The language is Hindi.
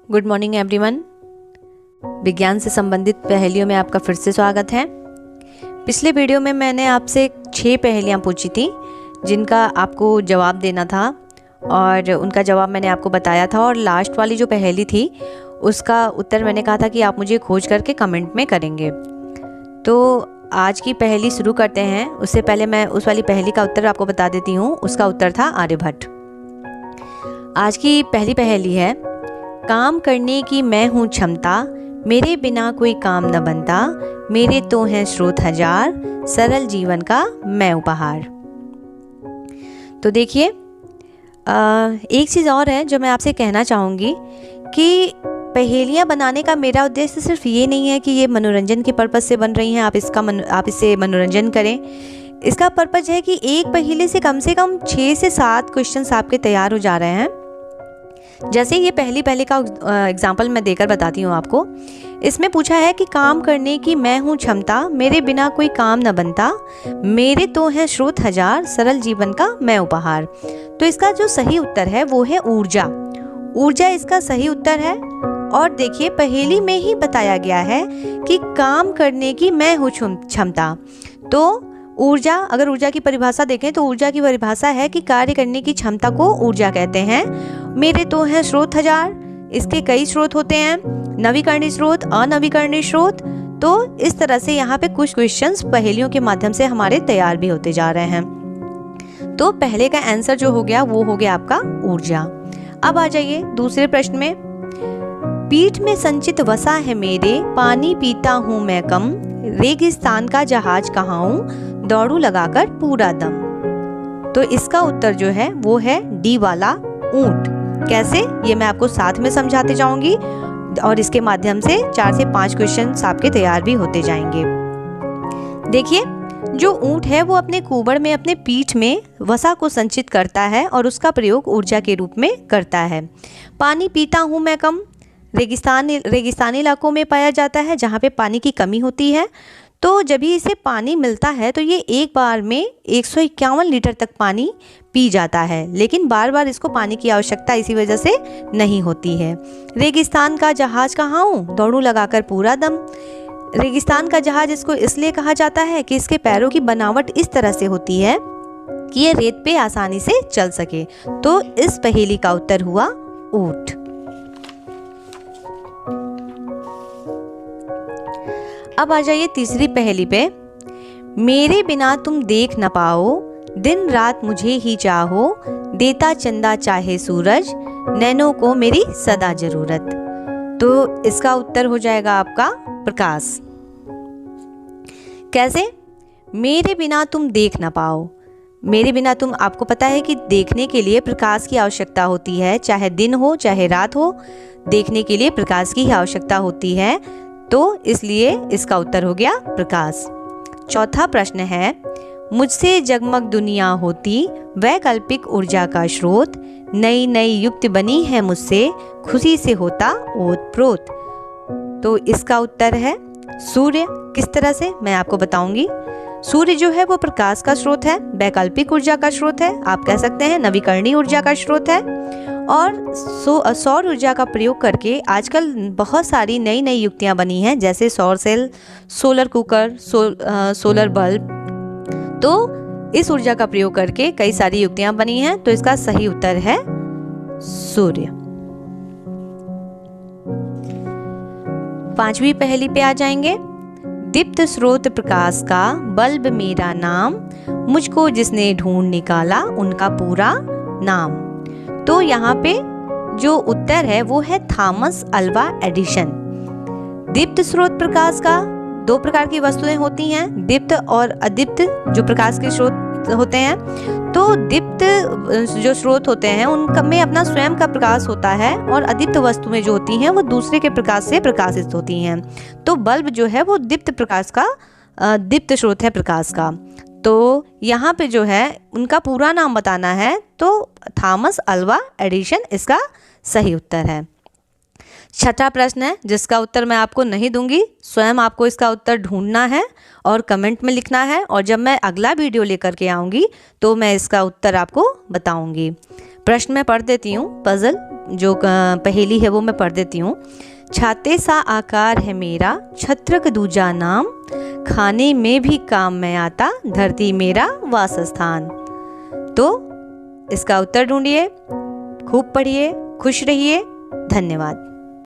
Good morning everyone. विज्ञान से संबंधित पहेलियों में आपका फिर से स्वागत है। पिछले वीडियो में मैंने आपसे 6 पहेलियां पूछी थी जिनका आपको जवाब देना था और उनका जवाब मैंने आपको बताया था, और लास्ट वाली जो पहेली थी उसका उत्तर मैंने कहा था कि आप मुझे खोज करके कमेंट में करेंगे। तो आज की पहेली शुरू करते हैं। उससे पहले मैं उस वाली पहेली का उत्तर आपको बता देती हूँ। उसका उत्तर था आर्यभट्ट। आज की पहली पहेली है, काम करने की मैं हूँ क्षमता, मेरे बिना कोई काम न बनता, मेरे तो हैं स्रोत हजार, सरल जीवन का मैं उपहार। तो देखिए, एक चीज़ और है जो मैं आपसे कहना चाहूँगी कि पहेलियाँ बनाने का मेरा उद्देश्य सिर्फ ये नहीं है कि ये मनोरंजन के पर्पज़ से बन रही हैं, आप इससे मनोरंजन करें। इसका पर्पज़ है कि एक पहेली से कम 6 से 7 क्वेश्चंस आपके तैयार हो जा रहे हैं। जैसे ये पहली का एग्जाम्पल मैं देकर बताती हूँ आपको। इसमें पूछा है कि काम करने की मैं हूँ क्षमता, मेरे बिना कोई काम न बनता, मेरे तो हैं स्रोत हजार, सरल जीवन का मैं उपहार। तो इसका जो सही उत्तर है वो है ऊर्जा। ऊर्जा इसका सही उत्तर है। और देखिए, पहेली में ही बताया गया है कि काम करने की मैं हूँ क्षमता। तो ऊर्जा, अगर ऊर्जा की परिभाषा देखें तो ऊर्जा की परिभाषा है कि कार्य करने की क्षमता को ऊर्जा कहते हैं। मेरे तो हैं स्रोत हजार, इसके कई स्रोत होते हैं, नवीकरणीय स्रोत, अनवीकरणीय स्रोत। तो इस तरह से यहाँ पे कुछ क्वेश्चंस पहेलियों के माध्यम से हमारे तैयार भी होते जा रहे हैं। तो पहले का आंसर जो हो गया वो हो गया आपका ऊर्जा। अब आ जाइए दूसरे प्रश्न में। पीठ में संचित वसा है मेरे, पानी पीता हूँ मैं कम, रेगिस्तान का जहाज कहाँ हूँ, दौड़ू लगाकर पूरा दम। तो इसका उत्तर जो है वो है डी वाला, ऊंट। कैसे, ये मैं आपको साथ में समझाते जाऊंगी और इसके माध्यम से 4 से 5 क्वेश्चंस आपके तैयार भी होते जाएंगे। देखिए, जो ऊंट है वो अपने कुबड़ में, अपने पीठ में वसा को संचित करता है और उसका प्रयोग ऊर्जा के रूप में करता है। पानी पीता हूँ मैं कम, रेगिस्तानी इलाकों में पाया जाता है जहाँ पे पानी की कमी होती है। तो जब भी इसे पानी मिलता है तो ये एक बार में 151 लीटर तक पानी पी जाता है, लेकिन बार बार इसको पानी की आवश्यकता इसी वजह से नहीं होती है। रेगिस्तान का जहाज कहाँ हूँ, दौड़ू लगाकर पूरा दम। रेगिस्तान का जहाज इसको इसलिए कहा जाता है कि इसके पैरों की बनावट इस तरह से होती है कि ये रेत पे आसानी से चल सके। तो इस पहेली का उत्तर हुआ ऊंट। अब आ जाइए तीसरी पहेली पे। मेरे बिना तुम देख न पाओ, दिन रात मुझे ही चाहो, देता चंदा चाहे सूरज, नैनों को मेरी सदा जरूरत। तो इसका उत्तर हो जाएगा आपका प्रकाश। कैसे, मेरे बिना तुम देख न पाओ, मेरे बिना तुम, आपको पता है कि देखने के लिए प्रकाश की आवश्यकता होती है, चाहे दिन हो चाहे रात हो, देखने के लिए प्रकाश की आवश्यकता होती है। तो इसलिए इसका उत्तर हो गया प्रकाश। चौथा प्रश्न है, मुझसे जगमग दुनिया होती, वैकल्पिक ऊर्जा का स्रोत, नई नई युक्ति बनी है मुझसे, खुशी से होता ओतप्रोत। तो इसका उत्तर है सूर्य। किस तरह से, मैं आपको बताऊंगी। सूर्य जो है वो प्रकाश का स्रोत है, वैकल्पिक ऊर्जा का स्रोत है, आप कह सकते हैं नवीकरणीय ऊर्जा का स्रोत है। और सौर ऊर्जा का प्रयोग करके आजकल बहुत सारी नई नई युक्तियां बनी हैं, जैसे सौर cell, solar cooker, solar bulb. तो इस ऊर्जा का प्रयोग करके कई सारी युक्तियां बनी हैं। तो इसका सही उत्तर है सूर्य। 5वीं पहेली पे आ जाएंगे। दीप्त स्रोत प्रकाश का, बल्ब मेरा नाम, मुझको जिसने ढूंढ निकाला, उनका पूरा नाम। तो यहाँ पे जो उत्तर है वो है थॉमस अल्वा एडिशन। दीप्त स्रोत प्रकाश का 2 प्रकार की वस्तुएं होती हैं, दीप्त और अदीप्त जो प्रकाश के स्रोत होते हैं। तो दीप्त जो स्रोत होते हैं उनमें अपना स्वयं का प्रकाश होता है, और अदीप्त वस्तुएं जो होती हैं वो दूसरे के प्रकाश से प्रकाशित होती हैं। तो बल्ब जो है वो दीप्त प्रकाश का, दीप्त स्रोत है प्रकाश का। तो यहाँ पे जो है उनका पूरा नाम बताना है, तो थॉमस अल्वा एडिशन इसका सही उत्तर है। 6ठा प्रश्न है जिसका उत्तर मैं आपको नहीं दूंगी, स्वयं आपको इसका उत्तर ढूंढना है और कमेंट में लिखना है, और जब मैं अगला वीडियो लेकर के आऊँगी तो मैं इसका उत्तर आपको बताऊँगी। प्रश्न मैं पढ़ देती हूँ। पजल जो पहेली है वो मैं पढ़ देती हूँ। छाते सा आकार है मेरा, छत्रक दूजा नाम, खाने में भी काम में आता, धरती मेरा वासस्थान। तो इसका उत्तर ढूंढिए, खूब पढ़िए, खुश रहिए। धन्यवाद।